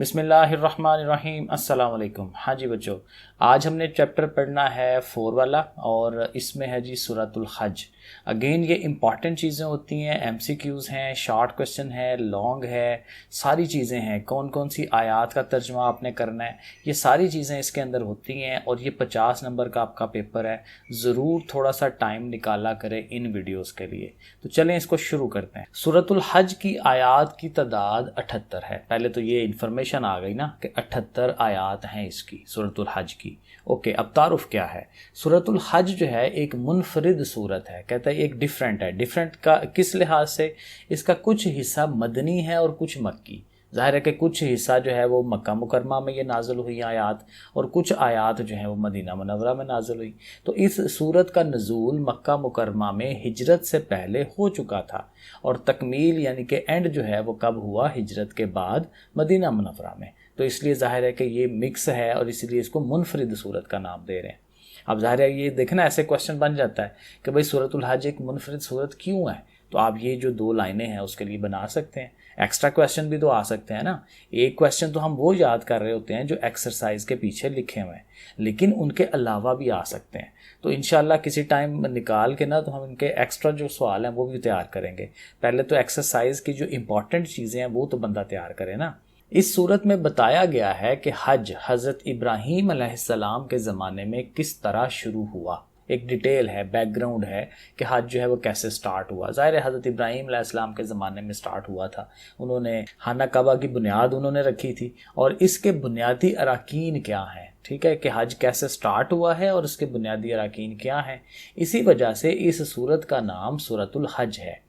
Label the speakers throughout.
Speaker 1: बिस्मिल्लाहिर्रहमानिर्रहीम अस्सलाम वालेकुम। हाँ जी बच्चों, आज हमने चैप्टर पढ़ना है 4 वाला और इसमें है जी सूरतुल हज। अगेन ये इंपॉर्टेंट चीज़ें होती हैं, एमसीक्यूज़ हैं, शॉर्ट क्वेश्चन है, लॉन्ग है, सारी चीज़ें हैं। कौन कौन सी आयत का तर्जमा आपने करना है, ये सारी चीज़ें इसके अंदर होती हैं और ये 50 नंबर का आपका पेपर है। ज़रूर थोड़ा सा टाइम निकाला करें इन वीडियोज़ के लिए। तो चलें इसको शुरू करते हैं। सूरतुल हज की आयत की तादाद 78 है। पहले तो ये इन्फॉर्मेशन आ गई ना कि 78 आयत हैं इसकी सूरतुल हज की। ओके, अब तारुफ क्या है। सूरतुल हज जो है एक मुनफरिद सूरत है, कहता है एक डिफरेंट है। डिफरेंट का किस लिहाज से, इसका कुछ हिस्सा मदनी है और कुछ मक्की। ज़ाहिर है कि कुछ हिस्सा जो है वो मक्का मुकरमा में ये नाज़िल हुई आयात और कुछ आयात जो है वो मदीना मुनव्वरा में नाज़िल हुई। तो इस सूरत का नज़ूल मक्का मुकरमा में हिजरत से पहले हो चुका था और तकमील यानी कि एंड जो है वो कब हुआ, हिजरत के बाद मदीना मुनव्वरा में। तो इसलिए ज़ाहिर है कि ये मिक्स है और इसलिए इसको मुनफरिद सूरत का नाम दे रहे हैं। अब ज़ाहिर है ये देखना ऐसे क्वेश्चन बन जाता है कि भाई सूरतुल हज एक मुनफरिद सूरत क्यों है। तो आप ये जो 2 लाइनें हैं उसके लिए बना सकते हैं। एक्स्ट्रा क्वेश्चन भी तो आ सकते हैं ना। एक क्वेश्चन तो हम वो याद कर रहे होते हैं जो एक्सरसाइज के पीछे लिखे हुए हैं, लेकिन उनके अलावा भी आ सकते हैं। तो इंशाल्लाह किसी टाइम निकाल के ना तो हम इनके एक्स्ट्रा जो सवाल हैं वो भी तैयार करेंगे। पहले तो एक्सरसाइज की जो इंपॉर्टेंट चीज़ें हैं वो तो बंदा तैयार करे ना। इस सूरत में बताया गया है कि हज हज़रत इब्राहीम अलैहिस्सलाम के ज़माने में किस तरह शुरू हुआ। एक डिटेल है, बैकग्राउंड है कि हज जो है वो कैसे स्टार्ट हुआ। ज़ाहिर है हज़रत इब्राहीम अलैहिस्सलाम के ज़माने में स्टार्ट हुआ था। उन्होंने खाना काबा की बुनियाद उन्होंने रखी थी और इसके बुनियादी अराकीन क्या हैं, ठीक है, कि हज कैसे स्टार्ट हुआ है और इसके बुनियादी अराकीन क्या हैं। इसी वजह से इस सूरत का नाम सूरतुल हज है।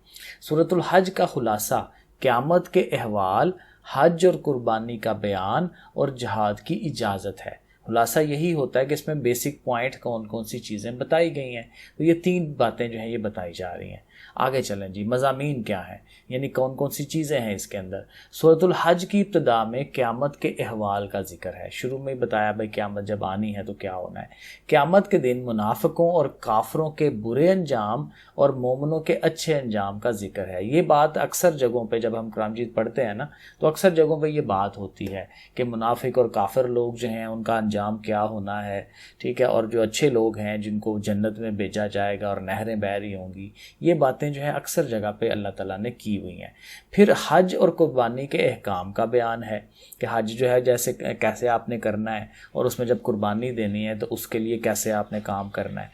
Speaker 1: सूरतुल हज का खुलासा क़यामत के अहवाल, हज और कुर्बानी का बयान और जहाद की इजाज़त है। खुलासा यही होता है कि इसमें बेसिक पॉइंट कौन कौन सी चीज़ें बताई गई हैं। तो ये 3 बातें जो हैं ये बताई जा रही हैं। आगे चलें जी, मज़ामीन क्या है, यानी कौन कौन सी चीज़ें हैं इसके अंदर। सूरतुल हज की इब्तिदा में क़यामत के अहवाल का जिक्र है। शुरू में बताया भाई क़यामत जब आनी है तो क्या होना है। क़यामत के दिन मुनाफिकों और काफरों के बुरे अंजाम और मोमिनों के अच्छे अंजाम का जिक्र है। ये बात अक्सर जगहों पे जब हम कुरान पढ़ते हैं ना तो अक्सर जगहों पे ये बात होती है कि मुनाफिक और काफिर लोग जो हैं उनका अंजाम क्या होना है, ठीक है, और जो अच्छे लोग हैं जिनको जन्नत में भेजा जाएगा और नहरें बह रही होंगी। ये बातें जो है अक्सर जगह पे अल्लाह ताला ने की हुई हैं। फिर हज और कुर्बानी के अहकाम का बयान है कि हज जो है जैसे कैसे आपने करना है और उसमें जब कुर्बानी देनी है तो उसके लिए कैसे आपने काम करना है।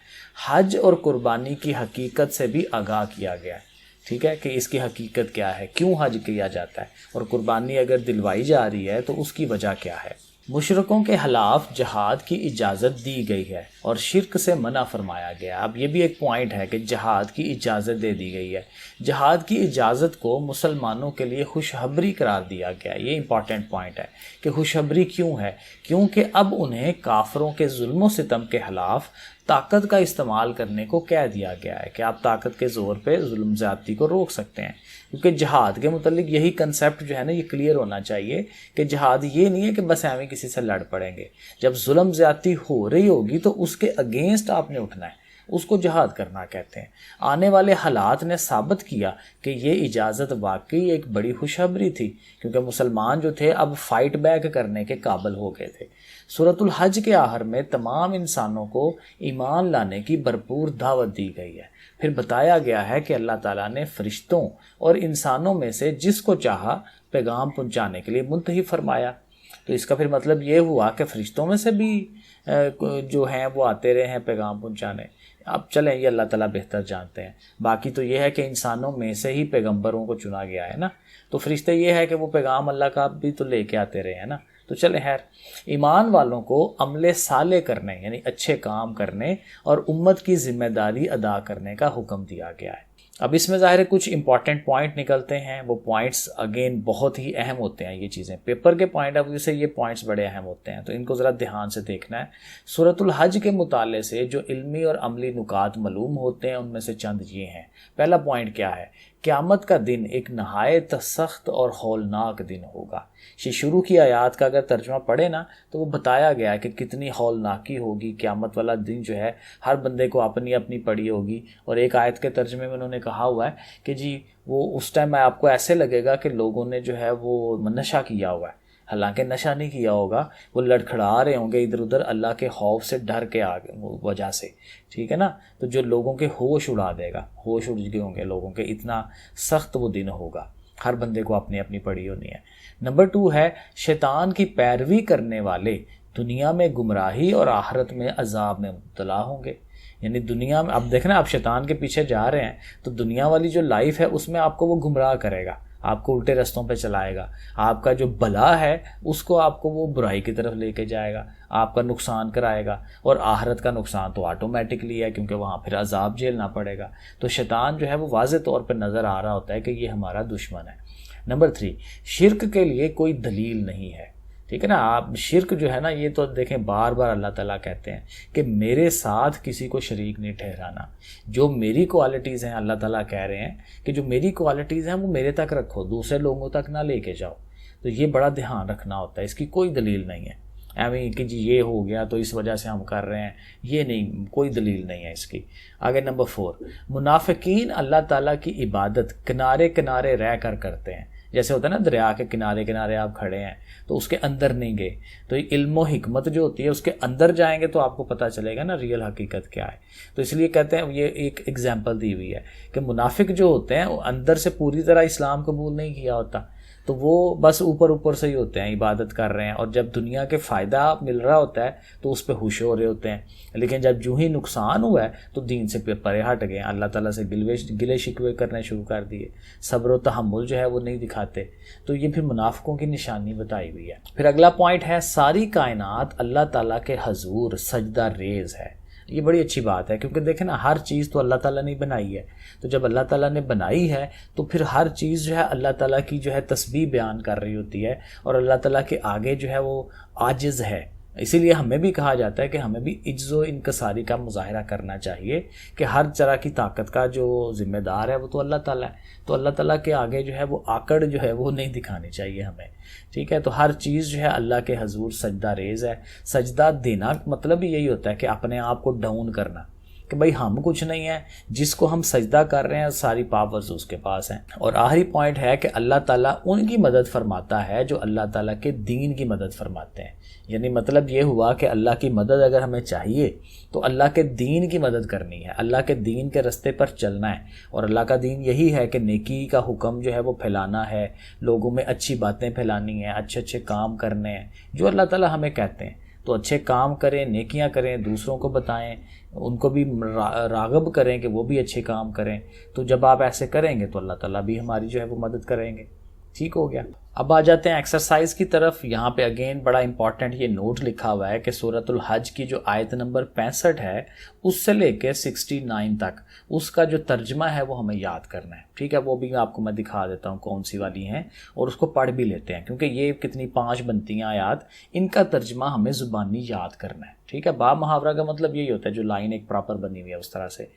Speaker 1: हज और कुर्बानी की हकीकत से भी आगाह किया गया है, ठीक है, कि इसकी हकीकत क्या है, क्यों हज किया जाता है और कुर्बानी अगर दिलवाई जा रही है तो उसकी वजह क्या है। मुशरिकों के खिलाफ जहाद की इजाज़त दी गई है और शिरक से मना फरमाया गया। अब ये भी एक पॉइंट है कि जहाद की इजाज़त दे दी गई है। जहाद की इजाज़त को मुसलमानों के लिए खुशखबरी करार दिया गया। ये इंपॉर्टेंट पॉइंट है कि खुशखबरी क्यों है, क्योंकि अब उन्हें काफरों के जुल्म सितम के खिलाफ ताकत का इस्तेमाल करने को कह दिया गया है कि आप ताकत के ज़ोर पे जुल्म ज़्यादती को रोक सकते हैं। क्योंकि जहाद के मुतालिक यही कंसेप्ट जो है ना ये क्लियर होना चाहिए कि जहाद ये नहीं है कि बस हमें किसी से लड़ पड़ेंगे। जब जुल्म ज़्यादती हो रही होगी तो उसके अगेंस्ट आपने उठना है, उसको जहाद करना कहते हैं। आने वाले हालात ने साबित किया कि ये इजाज़त वाकई एक बड़ी खुशखबरी थी, क्योंकि मुसलमान जो थे अब फाइट बैक करने के काबिल हो गए थे। सूरतुल हज के आखिर में तमाम इंसानों को ईमान लाने की भरपूर दावत दी गई है। फिर बताया गया है कि अल्लाह ताला ने फरिश्तों और इंसानों में से जिसको चाहा पैगाम पहुंचाने के लिए मुंतहिब फरमाया। तो इसका फिर मतलब ये हुआ कि फरिश्तों में से भी जो हैं वो आते रहे हैं पैगाम पहुंचाने। अब चलें, ये अल्लाह ताला बेहतर जानते हैं। बाकी तो ये है कि इंसानों में से ही पैगंबरों को चुना गया है ना, तो फरिश्ते ये है कि वो पैगाम अल्लाह का भी तो लेके आते रहे हैं ना। तो चले खैर, ईमान वालों को अमले साले करने यानी अच्छे काम करने और उम्मत की जिम्मेदारी अदा करने का हुक्म दिया गया है। अब इसमें ज़ाहिर है कुछ इंपॉर्टेंट पॉइंट निकलते हैं। वो पॉइंट्स अगेन बहुत ही अहम होते हैं। ये चीज़ें पेपर के पॉइंट ऑफ व्यू से ये पॉइंट्स बड़े अहम होते हैं, तो इनको ज़रा ध्यान से देखना है। सूरतुल हज के मुताले से जो इल्मी और अमली नुकात मालूम होते हैं उनमें से चंद ये हैं। पहला पॉइंट क्या है, क़यामत का दिन एक नहायत सख्त और हौलनाक दिन होगा। शुरू की आयात का अगर तर्जुमा पढ़े ना तो वो बताया गया है कि कितनी हौलनाकी होगी। क़यामत वाला दिन जो है हर बंदे को अपनी अपनी पड़ी होगी। और एक आयत के तर्जुमे में उन्होंने कहा हुआ है कि जी वो उस टाइम आपको ऐसे लगेगा कि लोगों ने जो है वो नशा किया हुआ है, हालांकि नशा नहीं किया होगा, वो लड़खड़ा रहे होंगे इधर उधर अल्लाह के खौफ से, डर के आगे वजह से, ठीक है ना। तो जो लोगों के होश उड़ा देगा, होश उड़ गए होंगे लोगों के, इतना सख्त वो दिन होगा। हर बंदे को अपनी अपनी पड़ी होनी है। नंबर 2 है शैतान की पैरवी करने वाले दुनिया में गुमराही और आखिरत में अजाब में मुब्तला होंगे। यानी दुनिया में, अब देखना, आप शैतान के पीछे जा रहे हैं तो दुनिया वाली जो लाइफ है उसमें आपको वो गुमराह करेगा, आपको उल्टे रास्तों पे चलाएगा, आपका जो भला है उसको आपको वो बुराई की तरफ लेके जाएगा, आपका नुकसान कराएगा। और आखिरत का नुकसान तो ऑटोमेटिकली है, क्योंकि वहाँ फिर अजाब झेलना पड़ेगा। तो शैतान जो है वो वाज़े तौर पर नज़र आ रहा होता है कि ये हमारा दुश्मन है। नंबर 3, शिर्क के लिए कोई दलील नहीं है, ठीक है ना। आप शिर्क जो है ना, ये तो देखें बार बार अल्लाह ताला कहते हैं कि मेरे साथ किसी को शरीक नहीं ठहराना। जो मेरी क्वालिटीज़ हैं, अल्लाह ताला कह रहे हैं कि जो मेरी क्वालिटीज़ हैं वो मेरे तक रखो, दूसरे लोगों तक ना लेके जाओ। तो ये बड़ा ध्यान रखना होता है, इसकी कोई दलील नहीं है एवं कि जी ये हो गया तो इस वजह से हम कर रहे हैं, ये नहीं, कोई दलील नहीं है इसकी। आगे नंबर 4, मुनाफिकीन अल्लाह ताला की इबादत किनारे किनारे रह कर करते हैं। जैसे होता है ना, दरिया के किनारे किनारे आप खड़े हैं तो उसके अंदर नहीं गए, तो इल्म और हिकमत जो होती है उसके अंदर जाएंगे तो आपको पता चलेगा ना रियल हकीकत क्या है। तो इसलिए कहते हैं, ये एक एग्जाम्पल दी हुई है कि मुनाफिक जो होते हैं वो अंदर से पूरी तरह इस्लाम कबूल नहीं किया होता, तो वो बस ऊपर ऊपर से ही होते हैं, इबादत कर रहे हैं, और जब दुनिया के फ़ायदा मिल रहा होता है तो उस पर खुश हो रहे होते हैं। लेकिन जब यूं ही नुकसान हुआ है तो दीन से परे हट गए, अल्लाह ताला से गिले शिकवे करने शुरू कर दिए, सब्र व तहम्मुल जो है वो नहीं दिखाते। तो ये फिर मुनाफिकों की निशानी बताई हुई है। फिर अगला पॉइंट है, सारी कायनात अल्लाह ताला के हजूर सजदा रेज है। ये बड़ी अच्छी बात है, क्योंकि देखें ना, हर चीज़ तो अल्लाह ताला ने बनाई है, तो जब अल्लाह ताला ने बनाई है तो फिर हर चीज़ जो है अल्लाह ताला की जो है तस्बीह बयान कर रही होती है, और अल्लाह ताला के आगे जो है वो आजिज़ है। इसीलिए हमें भी कहा जाता है कि हमें भी इज्ज़ व इनकसारी का मुजाहरा करना चाहिए कि हर तरह की ताकत का जो ज़िम्मेदार है वो तो अल्लाह ताला है। तो अल्लाह ताला के आगे जो है वो आकड़ जो है वो नहीं दिखानी चाहिए हमें, ठीक है। तो हर चीज़ जो है अल्लाह के हजूर सजदा रेज़ है। सजदा देना मतलब यही होता है कि अपने आप को डाउन करना, कि भाई हम कुछ नहीं है, जिसको हम सजदा कर रहे हैं सारी पावर्स उसके पास हैं। और आखिरी पॉइंट है कि अल्लाह ताला उनकी मदद फरमाता है जो अल्लाह ताला के दीन की मदद फरमाते हैं। यानी मतलब ये हुआ कि अल्लाह की मदद अगर हमें चाहिए तो अल्लाह के दीन की मदद करनी है, अल्लाह के दीन के रास्ते पर चलना है। और अल्लाह का दीन यही है कि नेकी का हुक्म जो है वो फैलाना है, लोगों में अच्छी बातें फैलानी है, अच्छे अच्छे काम करने हैं जो अल्लाह ताला हमें कहते हैं। तो अच्छे काम करें, नेकियां करें, दूसरों को बताएं, उनको भी रागब करें कि वो भी अच्छे काम करें। तो जब आप ऐसे करेंगे तो अल्लाह ताला भी हमारी जो है वो मदद करेंगे। ठीक हो गया। अब आ जाते हैं एक्सरसाइज की तरफ। यहाँ पे अगेन बड़ा इंपॉर्टेंट ये नोट लिखा हुआ है कि सूरतुल हज की जो आयत नंबर 65 है उससे लेके 69 तक उसका जो तर्जमा है वो हमें याद करना है। ठीक है, वो भी आपको मैं दिखा देता हूँ कौन सी वाली हैं, और उसको पढ़ भी लेते हैं क्योंकि ये कितनी 5 बनती हैं आयात, इनका तर्जमा हमें ज़ुबानी याद करना है। ठीक है, बाब मुहावरा का मतलब यही होता है जो लाइन एक प्रॉपर बनी हुई है उस तरह से।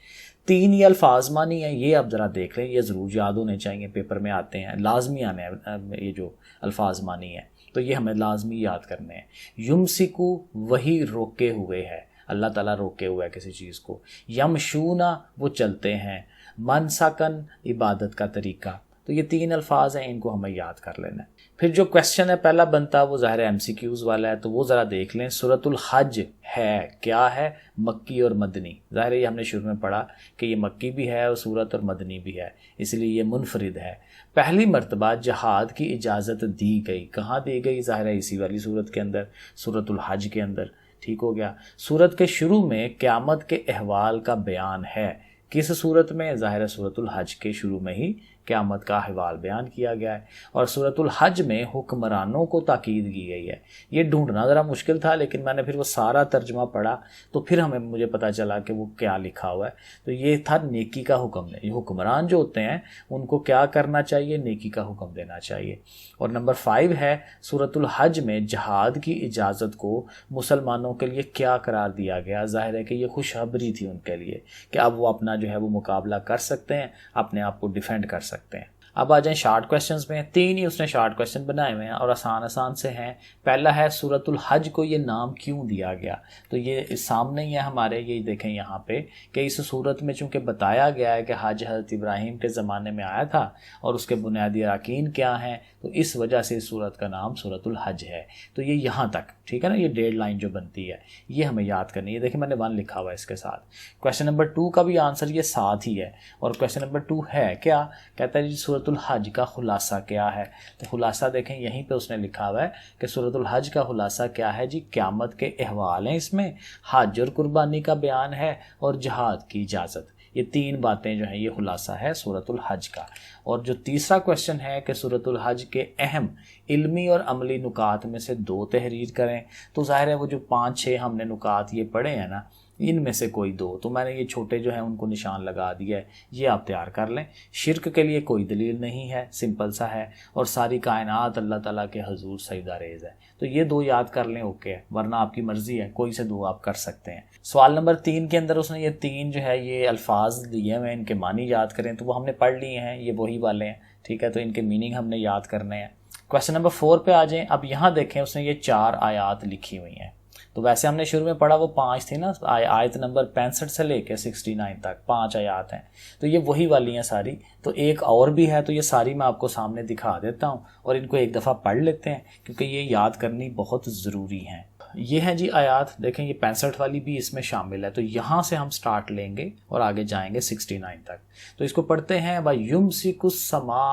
Speaker 1: 3 ये अल्फाज मानी है, ये आप ज़रा देख लें, ये ज़रूर याद होने चाहिए, पेपर में आते हैं, लाजमी आने हैं ये जो अल्फाज मानी है, तो ये हमें लाजमी याद करने हैं। युमसिकु वही रोके हुए है, अल्लाह ताला रोके हुआ है किसी चीज़ को। यमशूना वो चलते हैं, मनसकन इबादत का तरीका। तो ये 3 अल्फाज हैं, इनको हमें याद कर लेना है। फिर जो क्वेश्चन है पहला बनता वो ज़ाहिर MCQs वाला है, तो वो ज़रा देख लें। सूरतुल हज है क्या है, मक्की और मदनी। ज़ाहिर ये हमने शुरू में पढ़ा कि ये मक्की भी है और सूरत और मदनी भी है, इसलिए ये मुनफरिद है। पहली मरतबा जहाद की इजाज़त दी गई, कहाँ दी गई? ज़ाहिर है इसी वाली सूरत के अंदर, सूरतुल हज के अंदर। ठीक हो गया। सूरत के शुरू में क़यामत के अहवाल का बयान है, किस सूरत में? ज़ाहिर सूरतुल हज के शुरू में ही क़यामत का अहवाल बयान किया गया है। और सूरतुल हज में हुक्मरानों को ताकीद की गई है। ये ढूंढना ज़रा मुश्किल था, लेकिन मैंने फिर वो सारा तर्जमा पढ़ा तो फिर मुझे पता चला कि वो क्या लिखा हुआ है। तो ये था नेकी का हुक्म। ये हुक्मरान जो होते हैं उनको क्या करना चाहिए? नेकी का हुक्म देना चाहिए। और नंबर 5 है सूरतुल हज में जहाद की इजाज़त को मुसलमानों के लिए क्या करार दिया गया? ज़ाहिर है कि ये खुशखबरी थी उनके लिए कि अब वो अपना जो है वो मुकाबला कर सकते हैं, अपने आप को डिफेंड कर सकते हैं। अब आ जाएं शार्ट क्वेश्चंस में। 3 ही उसने शार्ट क्वेश्चन बनाए हुए हैं और आसान आसान से हैं। पहला है सूरतुल हज को ये नाम क्यों दिया गया, तो ये इस सामने ही है हमारे, ये देखें यहाँ पे कि इस सूरत में चूँकि बताया गया है कि हज हज़रत इब्राहीम के ज़माने में आया था और उसके बुनियादी अरकान क्या हैं, तो इस वजह से इस सूरत का नाम सूरतुल हज है। तो ये यहाँ तक ठीक है ना, ये डेढ़ लाइन जो बनती है ये हमें याद करनी है। देखिए मैंने 1 लिखा हुआ है इसके साथ। क्वेश्चन नंबर 2 का भी आंसर ये साथ ही है। और क्वेश्चन नंबर 2 है क्या, कहता है जी सूरतुल हज का खुलासा क्या है। तो खुलासा देखें यहीं पे उसने लिखा हुआ है कि सूरतुल हज का खुलासा क्या है जी, क़यामत के अहवाल हैं इसमें, हज और कुर्बानी का बयान है और जहाद की इजाज़त। ये 3 बातें जो हैं ये खुलासा है सूरतुल हज का। और जो तीसरा क्वेश्चन है कि सूरतुल हज के अहम इल्मी और अमली नुकात में से 2 तहरीर करें। तो ज़ाहिर है वो जो 5-6 हमने नुकात ये पढ़े हैं ना, इनमें से कोई 2, तो मैंने ये छोटे जो हैं उनको निशान लगा दिया है, ये आप तैयार कर लें। शिरक के लिए कोई दलील नहीं है, सिंपल सा है, और सारी कायनात अल्लाह ताला के हजूर सजदा रेज़ है। तो ये 2 याद कर लें, ओके है, वरना आपकी मर्ज़ी है, कोई से 2 आप कर सकते हैं। सवाल नंबर 3 के अंदर उसने ये 3 जो है ये अल्फाज दिए हुए, इनके मानी याद करें, तो वो हमने पढ़ लिए हैं, ये वही वाले हैं, ठीक है, तो इनके मीनिंग हमने याद करने हैं। क्वेश्चन नंबर 4 पे आ जाएं। अब यहाँ देखें उसने ये 4 आयात लिखी हुई हैं। तो वैसे हमने शुरू में पढ़ा वो 5 थी ना, आयत नंबर 65 से लेके 69 तक 5 आयात हैं, तो ये वही वाली हैं सारी। तो एक और भी है, तो ये सारी मैं आपको सामने दिखा देता हूँ और इनको एक दफ़ा पढ़ लेते हैं क्योंकि ये याद करनी बहुत ज़रूरी है। ये है जी आयात, देखें ये 65 वाली भी इसमें शामिल है। तो यहाँ से हम स्टार्ट लेंगे और आगे जाएंगे 69 तक। तो इसको पढ़ते हैं। वयुमसिकुस समा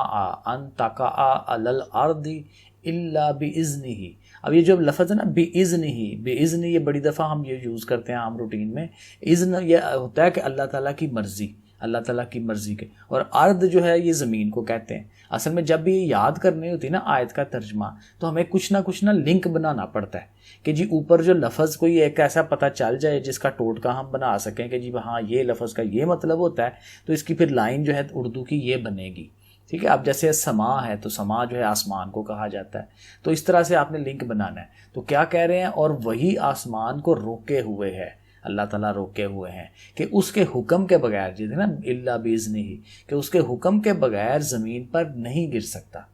Speaker 1: अन तका अलल अर्दी इल्ला बिइज़्निही। अब ये जो लफ्ज़ है ना बिइज़्निही, बिइज़्नि ये बड़ी दफ़ा हम ये यूज़ करते हैं आम रूटीन में। इज़्न ये होता है कि अल्लाह ताला की मर्ज़ी, अल्लाह ताला की मर्ज़ी के, और अर्द जो है ये ज़मीन को कहते हैं। असल में जब भी ये याद करनी होती है ना आयत का तर्जमा, तो हमें कुछ ना लिंक बनाना पड़ता है कि जी ऊपर जो लफ्ज़ कोई एक ऐसा पता चल जाए जिसका टोटका हम बना सकें कि जी हाँ ये लफ्ज़ का ये मतलब होता है, तो इसकी फिर लाइन जो है उर्दू की ये बनेगी, ठीक है। अब जैसे समा है तो समा जो है आसमान को कहा जाता है, तो इस तरह से आपने लिंक बनाना है। तो क्या कह रहे हैं, और वही आसमान को रोके हुए है, अल्लाह ताला रोके हुए हैं कि उसके हुक्म के बगैर, जिसे ना इल्ला बिइज़्निही, कि उसके हुक्म के बगैर ज़मीन पर नहीं गिर सकता।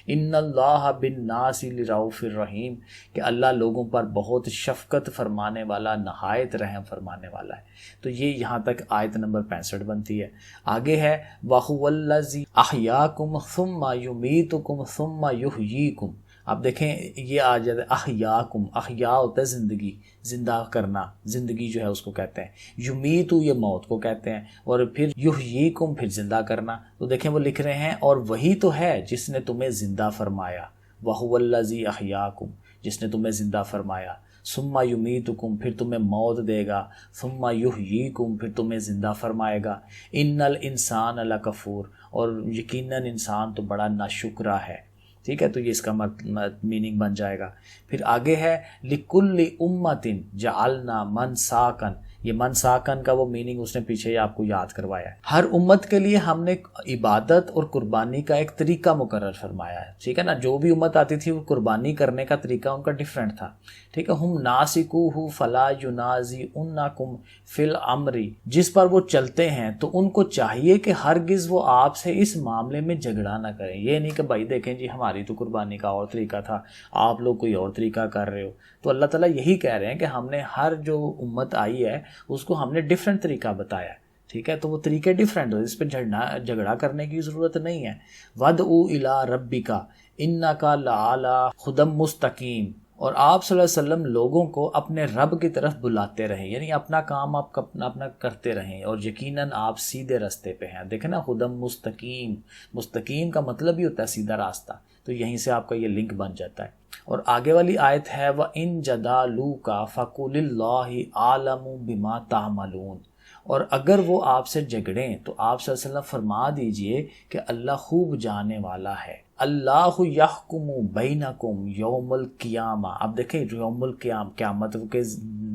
Speaker 1: इन्नल्लाह बिन्नासि लिरऊफिर रहीम, कि अल्लाह लोगों पर बहुत शफ़क़त फरमाने वाला, नहायत रहम फरमाने वाला है। तो ये यहाँ तक आयत नंबर 65 बनती है। आगे है वहुवल्लज़ी अहयाकुम सुम्मा युमीतुकुम सुम्मा युहयीकुम। आप देखें ये आ जाता है अहयाकुम, अहया होता है ज़िंदगी, ज़िंदा करना, ज़िंदगी जो है उसको कहते हैं। युमीतु ये मौत को कहते हैं, और फिर युहयीकुम फिर ज़िंदा करना। तो देखें वो लिख रहे हैं और वही तो है जिसने तुम्हें ज़िंदा फरमाया, वहुवल्लज़ी अहयाकुम, जिसने तुम्हें ज़िंदा फरमाया, सुम्मा युमीतुकुम फिर तुम्हें मौत देगा, सुम्मा युहयीकुम फिर तुम्हें ज़िंदा फरमाएगा, इन्नल इंसान लकफूर, और यकीनन इंसान तो बड़ा नाशुक्रा है, ठीक है। तो ये इसका मीनिंग बन जाएगा। फिर आगे है लिकुल्ली उम्मतिन जअलना मनसाकन, ये मनसाकन का वो मीनिंग उसने पीछे ही आपको याद करवाया है। हर उम्मत के लिए हमने इबादत और कुर्बानी का एक तरीका मुकर्रर फरमाया है, ठीक है ना। जो भी उम्मत आती थी वो कुर्बानी करने का तरीका उनका डिफरेंट था, ठीक है। हम नासिकुहु फला युनाजी उन्नाकुम फिल अमरी, जिस पर वो चलते हैं तो उनको चाहिए कि हरगिज़ वो आपसे इस मामले में झगड़ा ना करें। ये नहीं कि भाई देखें जी हमारी तो कुर्बानी का और तरीका था, आप लोग कोई और तरीका कर रहे हो। तो अल्लाह ताला यही कह रहे हैं कि हमने हर जो उम्मत आई है उसको हमने डिफरेंट तरीका बताया, ठीक है। तो वो तरीके डिफरेंट हो, इस पर झगड़ा करने की ज़रूरत नहीं है। वदउ इला रब्बिका इन्नका लअला खुदम मुस्तकीम, और आप सल्लल्लाहु अलैहि वसल्लम लोगों को अपने रब की तरफ बुलाते रहें, यानी अपना काम आप अपना करते रहें, और यकीनन आप सीधे रास्ते पे हैं। देखें ना खुदम मुस्तकीम, मुस्तकीम का मतलब ही होता है सीधा रास्ता। तो यहीं से आपका ये लिंक बन जाता है। और आगे वाली आयत है व इन जदालू का फ़कुलिल्लाहि आलमु बिमा तामलून, और अगर वो आपसे झगड़ें तो आप सल्लल्लाहु अलैहि वसल्लम फरमा दीजिए कि अल्लाह खूब जाने वाला है। अल्लाहु यहकुमु बैनकुम यौमुल क़ियामा। अब देखें यौमुल क़ियाम, क़यामत के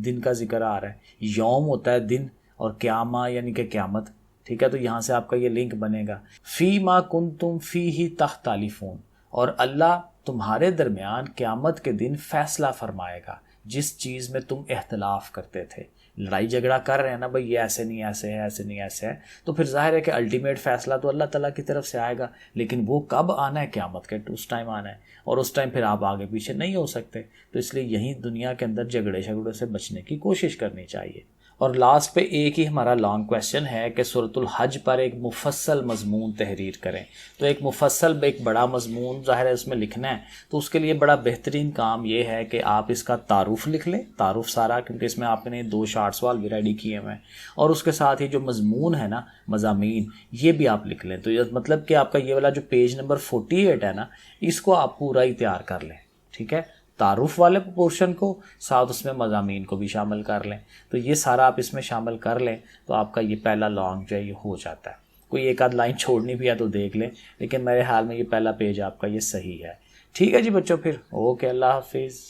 Speaker 1: दिन का जिक्र आ रहा है। यौम होता है दिन और क़यामा यानी कि क़यामत, ठीक है। तो यहाँ से आपका ये लिंक बनेगा। फ़ी मा कुंतुम फ़ीही तख्तलिफून, और अल्लाह तुम्हारे दरमियान क़यामत के दिन फ़ैसला फरमाएगा जिस चीज़ में तुम इख्तलाफ करते थे। लड़ाई झगड़ा कर रहे हैं ना भाई, ये ऐसे नहीं ऐसे है, ऐसे नहीं ऐसे है, तो फिर जाहिर है कि अल्टीमेट फैसला तो अल्लाह ताला की तरफ से आएगा। लेकिन वो कब आना है, क़यामत के उस टाइम आना है, और उस टाइम फिर आप आगे पीछे नहीं हो सकते। तो इसलिए यहीं दुनिया के अंदर झगड़े झगड़ों से बचने की कोशिश करनी चाहिए। और लास्ट पे एक ही हमारा लॉन्ग क्वेश्चन है कि सूरतुल हज पर एक मुफस्सल मजमून तहरीर करें। तो एक मुफस्सल, एक बड़ा मजमून ज़ाहिर है उसमें लिखना है, तो उसके लिए बड़ा बेहतरीन काम ये है कि आप इसका तारुफ़ लिख लें, तारुफ़ सारा, क्योंकि इसमें आपने 2 शार्ट सवाल भी रेडी किए हुए हैं, और उसके साथ ही जो मजमून है ना, मज़ामीन, ये भी आप लिख लें। तो ये मतलब कि आपका ये वाला जो पेज नंबर 48 है ना, इसको आप पूरा ही तैयार कर लें, ठीक है। तारुफ वाले पोर्शन को साथ उसमें मज़ामीन को भी शामिल कर लें। तो ये सारा आप इसमें शामिल कर लें तो आपका ये पहला लॉन्ग जो है ये हो जाता है। कोई एक आध लाइन छोड़नी भी है तो देख लें, लेकिन मेरे ख्याल में ये पहला पेज आपका ये सही है। ठीक है जी बच्चों, फिर ओके, अल्लाह हाफिज़।